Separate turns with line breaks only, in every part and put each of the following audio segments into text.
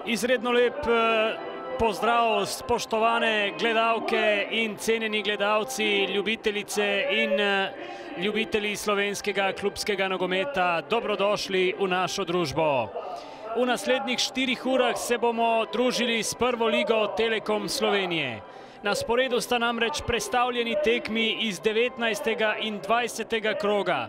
Izredno lep pozdrav, spoštovane gledalke in cenjeni gledalci, ljubitelice in ljubitelji slovenskega klubskega nogometa. Dobrodošli v našo družbo. V naslednjih 4 urah se bomo družili s prvo ligo Telekom Slovenije. Na sporedu sta namreč predstavljeni tekmi iz 19. in 20. kroga.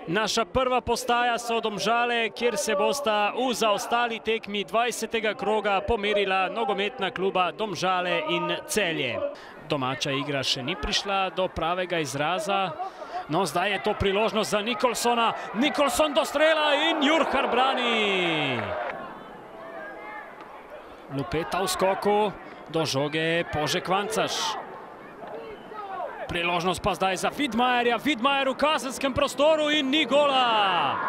Naša prva postaja so Domžale, kjer se bosta v zaostali tekmi 20. kroga pomerila nogometna kluba Domžale in Celje. Domača igra še ni prišla do pravega izraza. No, zdaj je to priložnost za Nikolsona. Nikolson do strela in Jurhar brani. Lupeta v skoku, do žoge Požek Vancaš. Priložnost pa zdaj za Vidmajerja. Vidmajer v kazenskem prostoru in ni gola.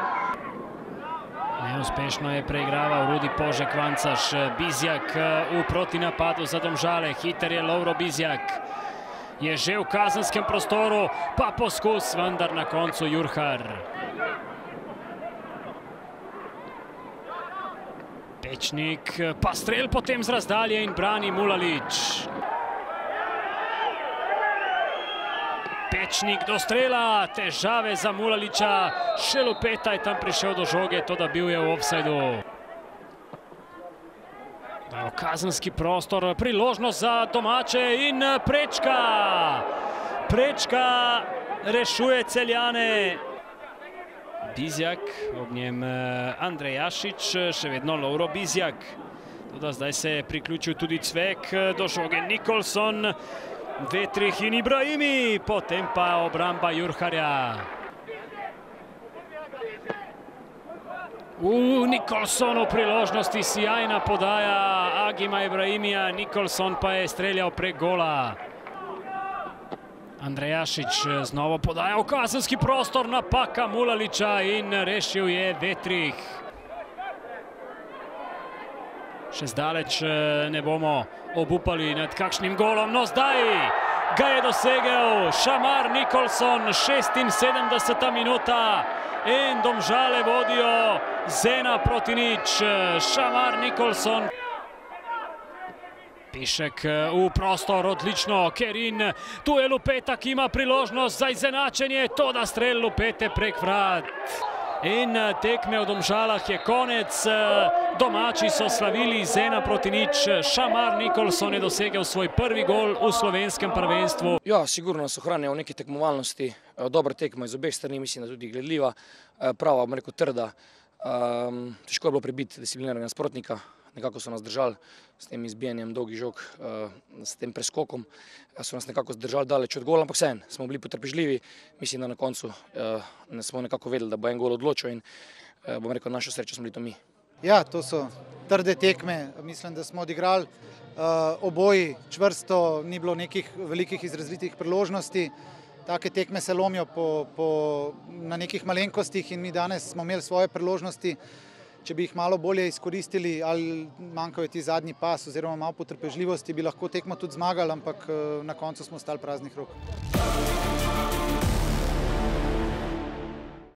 Neuspešno je preigraval Rudi Požek Vancaš. Bizjak v protinapadu za Domžale. Hiter je Lovro Bizjak. Je že v kazenskem prostoru, pa poskus, vendar na koncu Jurhar. Pečnik, pa strel potem z razdalje in brani Mulalič. Pečnik do strela, težave za Mulaliča. Še Lupeta je tam prišel do žoge, toda bil je v ofsajdu. Kazenski prostor, priložnost za domače in Prečka. Prečka rešuje Celjane. Bizjak, ob njem Andrej Jašič, še vedno Lovro Bizjak. Toda zdaj se je priključil tudi Cvek, do žoge Nikolson. Vetrih in Ibrahimi, potem pa obramba Jurharja. Nikolson v priložnosti, sjajna podaja Agima Ibrahimija, Nikolson pa je streljal prek gola. Andrej Jašič znovo podaja v kazenski prostor, napaka Mulaliča in rešil je Vetrih. Še zdaleč ne bomo obupali nad kakšnim golom, no zdaj ga je dosegel Šamar Nikolson, 76. minuta in Domžale vodijo z 1:0. Šamar Nikolson. Pišek v prostor, odlično, Kerin, tu je Lupeta, ki ima priložnost za izenačenje, toda strel Lupete prek vrat. In tekme v Domžalah je konec, domači so slavili z 1:0. Šamar Nikolson je dosegel svoj prvi gol v slovenskem prvenstvu.
Ja, sigurno nas ohranja v neki tekmovalnosti, dobra tekma iz obeh strani, mislim, da tudi gledljiva, prava, bom rekel, trda. Težko je bilo prebiti discipliniranja nasprotnika, nekako so nas držali s tem izbijanjem dolgih žog, s tem preskokom, so nas nekako zdržali daleč od gola, ampak vseeno smo bili potrpežljivi, mislim, da na koncu smo nekako vedeli, da bo en gol odločil in bom rekel, našo srečo smo bili to mi.
Ja, to so trde tekme, mislim, da smo odigrali oboji čvrsto, ni bilo nekih velikih izrazitih priložnosti. Take tekme se lomijo na nekih malenkostih in mi danes smo imeli svoje priložnosti. Če bi jih malo bolje izkoristili ali manjkal je ti zadnji pas oziroma malo potrpežljivosti, bi lahko tekmo tudi zmagali, ampak na koncu smo ostali praznih rok.